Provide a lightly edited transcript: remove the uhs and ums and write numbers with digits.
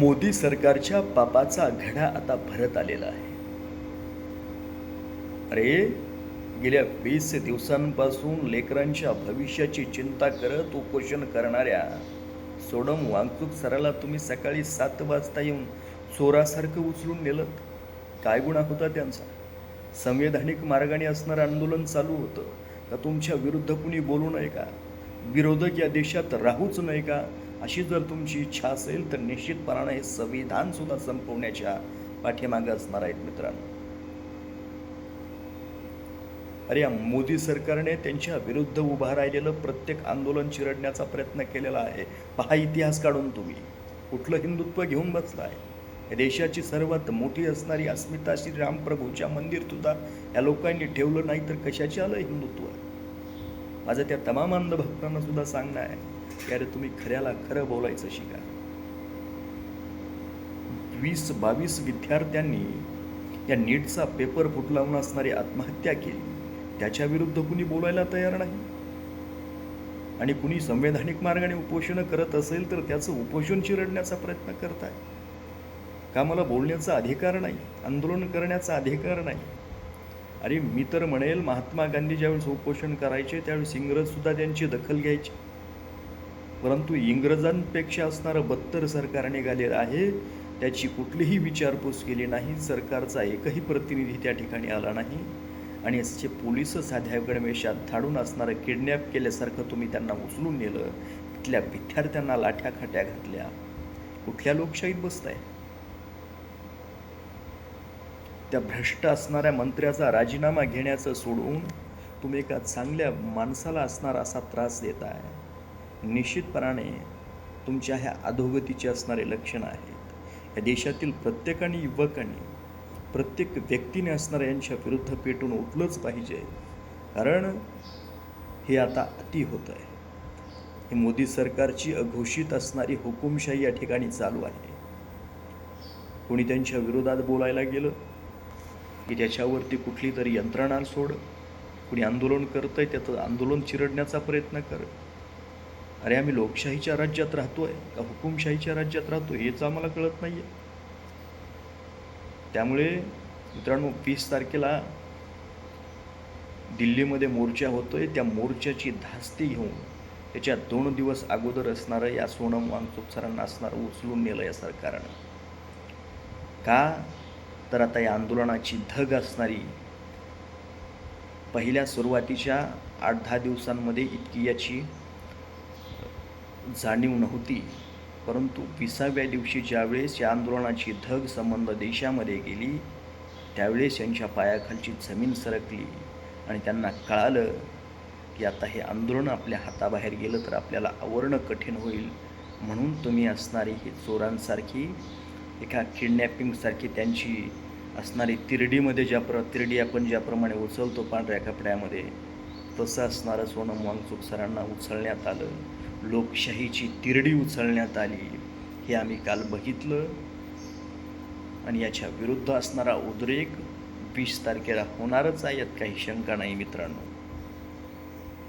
मोदी सरकारच्या पापाचा घडा आता भरत आलेला आहे. अरे, गेल्या 20 दिवसांपासून लेकरांच्या भविष्याची चिंता करत उपोषण करणाऱ्या सोनम वांगचुक सराला तुम्ही सकाळी 7 वाजता येऊन चोरासारखं उचलून नेलं. काय गुन्हा होता त्यांचा? संवैधानिक मार्गाने असणारं आंदोलन चालू होतं का? तुमच्या विरुद्ध कुणी बोलू नये का? विरोधक या देशात राहूच नये का? अशी जर तुमची इच्छा असेल तर निश्चितपणाने हे संविधान सुद्धा संपवण्याच्या पाठीमागे असणार आहेत मित्रांनो. अरे, या मोदी सरकारने त्यांच्या विरुद्ध उभा राहिलेलं प्रत्येक आंदोलन चिरडण्याचा प्रयत्न केलेला आहे. पहा इतिहास काढून तुम्ही. कुठलं हिंदुत्व घेऊन बसला आहे? या देशाची सर्वात मोठी असणारी अस्मिता श्रीरामप्रभूच्या मंदिर सुद्धा या लोकांनी ठेवलं नाही तर कशाचे आलं हिंदुत्व? माझं त्या तमाम अंधभक्तांना सुद्धा सांगणं आहे की अरे, तुम्ही खऱ्याला खरं बोलायचं शिका. 20-22 विद्यार्थ्यांनी या नीटचा पेपर फुटलावून असणारी आत्महत्या केली. त्याच्या विरुद्ध कुणी बोलायला तयार नाही. आणि कुणी संवैधानिक मार्गाने उपोषण करत असेल तर त्याचं उपोषण चिरडण्याचा प्रयत्न करताय का? मला बोलण्याचा अधिकार नाही, आंदोलन करण्याचा अधिकार नाही. अरे, मी तर म्हणेल महात्मा गांधी ज्यावेळेस उपोषण करायचे त्यावेळेस इंग्रजसुद्धा त्यांची दखल घ्यायची. परंतु इंग्रजांपेक्षा असणारं बत्तर सरकार निघालेलं आहे. त्याची कुठलीही विचारपूस केली नाही. सरकारचा एकही प्रतिनिधी त्या ठिकाणी आला नाही. आणि असे पोलिस साध्या गणवेशात धाडून असणारं किडनॅप केल्यासारखं तुम्ही त्यांना उचलून नेलं. तिथल्या विद्यार्थ्यांना लाठ्याखाट्या घातल्या. कुठल्या लोकशाहीत बसताय? त्या भ्रष्ट असणाऱ्या मंत्र्याचा राजीनामा घेण्याचं सोडून तुम्ही एका चांगल्या माणसाला असणारा असा त्रास देताय. निश्चितपणाने तुमच्या ह्या अधोगतीचे असणारे लक्षणं आहेत. या देशातील प्रत्येकाने, युवकांनी, प्रत्येक व्यक्तीने असणाऱ्या यांच्या विरुद्ध पेटून उठलंच पाहिजे. कारण हे आता अति होतं आहे. ही मोदी सरकारची अघोषित असणारी हुकुमशाही या ठिकाणी चालू आहे. कोणी त्यांच्या विरोधात बोलायला गेलं की त्याच्यावरती कुठली तरी यंत्रणा सोड. कुणी आंदोलन करतंय त्याचं आंदोलन चिरडण्याचा प्रयत्न कर. अरे, आम्ही लोकशाहीच्या राज्यात राहतोय का हुकुमशाहीच्या राज्यात राहतो हेच आम्हाला कळत नाही आहे. त्यामुळे मित्रांनो, 20 तारखेला दिल्लीमध्ये मोर्चा होतोय. त्या मोर्चाची धास्ती घेऊन त्याच्या 2 दिवस अगोदर असणारं या सोनम वांगचुक सरांना असणारं उचलून नेलं या सरकारनं. का? तर आता या आंदोलनाची धग असणारी पहिल्या सुरुवातीच्या 8-10 दिवसांमध्ये इतकी याची जाणीव नव्हती. परंतु 20व्या दिवशी ज्यावेळेस या आंदोलनाची धग संबंध देशामध्ये गेली त्यावेळेस यांच्या पायाखालची जमीन सरकली आणि त्यांना कळालं की आता हे आंदोलन आपल्या हाताबाहेर गेलं तर आपल्याला आवरणं कठीण होईल. म्हणून तुम्ही असणारी ही चोरांसारखी, एका किडनॅपिंगसारखी त्यांची असणारी तिरडीमध्ये तिरडी आपण ज्याप्रमाणे उचलतो पांढऱ्या कपड्यामध्ये, तसं असणारं सोनम वांगचुक सरांना उचलण्यात आलं. लोकशाहीची तिरडी उचलण्यात आली. हे आम्ही काल बघितलं. आणि याच्या विरुद्ध असणारा उद्रेक 20 तारखेला होणारच आहे, यात काही शंका नाही मित्रांनो.